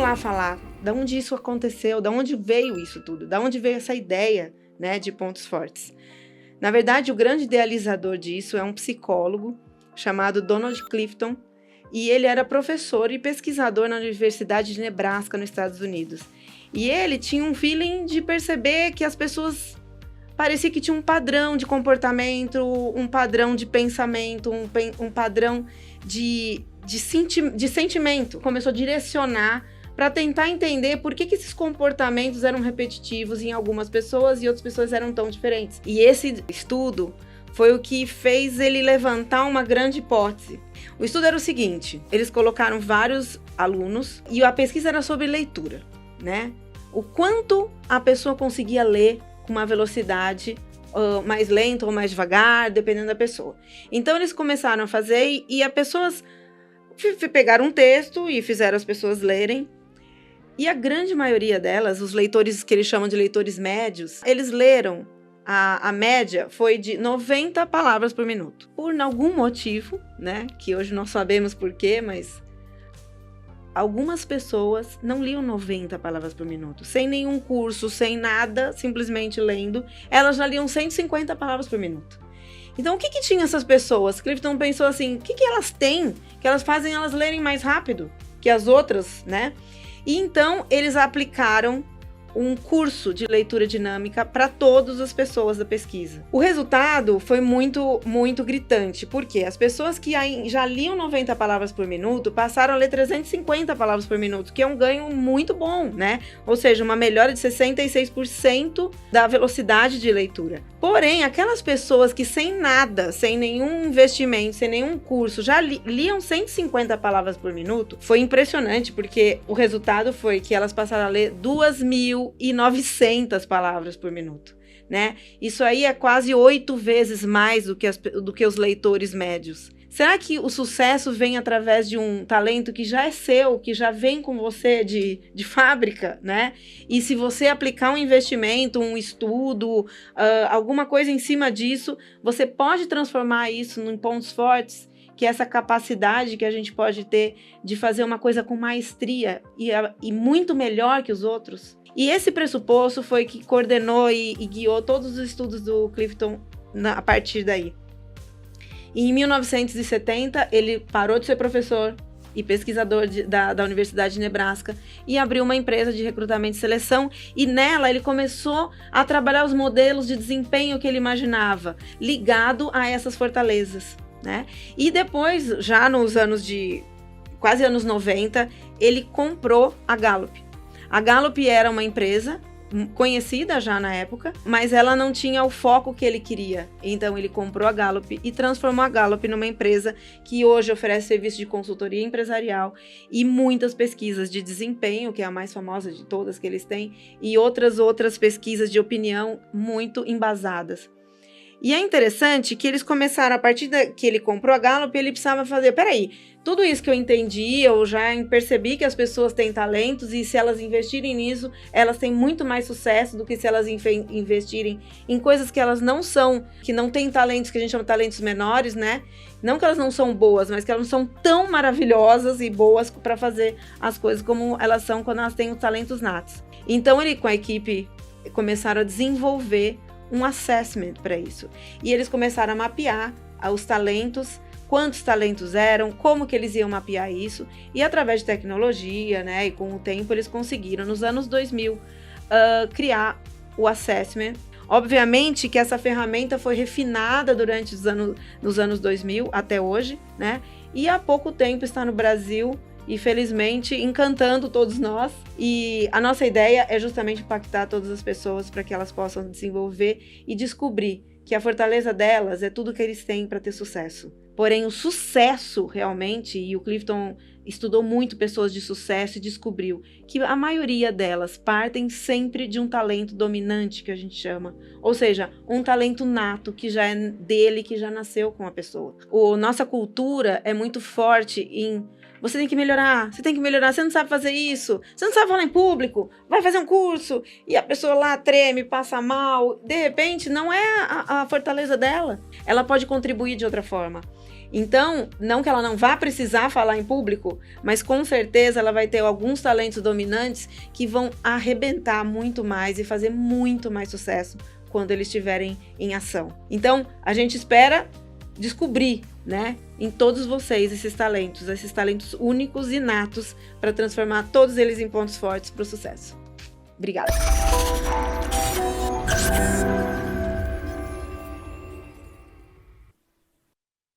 lá falar de onde isso aconteceu, de onde veio isso tudo, de onde veio essa ideia, né, de pontos fortes. Na verdade, o grande idealizador disso é um psicólogo chamado Donald Clifton, e ele era professor e pesquisador na Universidade de Nebraska, nos Estados Unidos. E ele tinha um feeling de perceber que as pessoas parecia que tinham um padrão de comportamento, um padrão de pensamento, um padrão de sentimento. Começou a direcionar para tentar entender por que esses comportamentos eram repetitivos em algumas pessoas e outras pessoas eram tão diferentes. E esse estudo foi o que fez ele levantar uma grande hipótese. O estudo era o seguinte: eles colocaram vários alunos e a pesquisa era sobre leitura, né? O quanto a pessoa conseguia ler com uma velocidade mais lenta ou mais devagar, dependendo da pessoa. Então eles começaram a fazer e as pessoas pegaram um texto e fizeram as pessoas lerem. E a grande maioria delas, os leitores que eles chamam de leitores médios, eles leram, a média foi de 90 palavras por minuto. Por algum motivo, né, que hoje não sabemos por quê, mas algumas pessoas não liam 90 palavras por minuto. Sem nenhum curso, sem nada, simplesmente lendo, elas já liam 150 palavras por minuto. Então, o que tinha essas pessoas? Clifton pensou assim, o que elas têm que elas fazem elas lerem mais rápido que as outras, né? E então, eles aplicaram um curso de leitura dinâmica para todas as pessoas da pesquisa. O resultado foi muito, muito gritante, porque as pessoas que já liam 90 palavras por minuto passaram a ler 350 palavras por minuto, que é um ganho muito bom, né? Ou seja, uma melhora de 66% da velocidade de leitura. Porém, aquelas pessoas que sem nada, sem nenhum investimento, sem nenhum curso, já liam 150 palavras por minuto, foi impressionante, porque o resultado foi que elas passaram a ler 2.900 palavras por minuto, né? Isso aí é quase 8 vezes mais do que os leitores médios. Será que o sucesso vem através de um talento que já é seu, que já vem com você de fábrica, né? E se você aplicar um investimento, um estudo, alguma coisa em cima disso, você pode transformar isso em pontos fortes, que é essa capacidade que a gente pode ter de fazer uma coisa com maestria e muito melhor que os outros. E esse pressuposto foi que coordenou e guiou todos os estudos do Clifton a partir daí. E em 1970, ele parou de ser professor e pesquisador da Universidade de Nebraska e abriu uma empresa de recrutamento e seleção, e nela ele começou a trabalhar os modelos de desempenho que ele imaginava, ligado a essas fortalezas, né? E depois, já nos quase anos 90, ele comprou a Gallup. A Gallup era uma empresa conhecida já na época, mas ela não tinha o foco que ele queria. Então ele comprou a Gallup e transformou a Gallup numa empresa que hoje oferece serviço de consultoria empresarial e muitas pesquisas de desempenho, que é a mais famosa de todas que eles têm, e outras pesquisas de opinião muito embasadas. E é interessante que eles começaram, a partir que ele comprou a Gallup, ele precisava fazer, peraí, tudo isso que eu entendi, eu já percebi que as pessoas têm talentos e se elas investirem nisso, elas têm muito mais sucesso do que se elas investirem em coisas que elas não são, que não têm talentos, que a gente chama de talentos menores, né? Não que elas não são boas, mas que elas não são tão maravilhosas e boas para fazer as coisas como elas são quando elas têm os talentos natos. Então ele com a equipe começaram a desenvolver um assessment para isso. E eles começaram a mapear os talentos, quantos talentos eram, como que eles iam mapear isso, e através de tecnologia, né, e com o tempo eles conseguiram, nos anos 2000, criar o assessment. Obviamente que essa ferramenta foi refinada durante nos anos 2000 até hoje, né, e há pouco tempo está no Brasil e felizmente encantando todos nós, e a nossa ideia é justamente impactar todas as pessoas para que elas possam desenvolver e descobrir que a fortaleza delas é tudo que eles têm para ter sucesso. Porém, o sucesso realmente, e o Clifton estudou muito pessoas de sucesso e descobriu que a maioria delas partem sempre de um talento dominante, que a gente chama. Ou seja, um talento nato que já é dele, que já nasceu com a pessoa. Nossa cultura é muito forte em você tem que melhorar, você não sabe fazer isso, você não sabe falar em público, vai fazer um curso, e a pessoa lá treme, passa mal, de repente não é a fortaleza dela, ela pode contribuir de outra forma. Então, não que ela não vá precisar falar em público, mas com certeza ela vai ter alguns talentos dominantes que vão arrebentar muito mais e fazer muito mais sucesso quando eles estiverem em ação. Então, a gente espera descobrir, né, em todos vocês esses talentos únicos e natos para transformar todos eles em pontos fortes para o sucesso. Obrigada!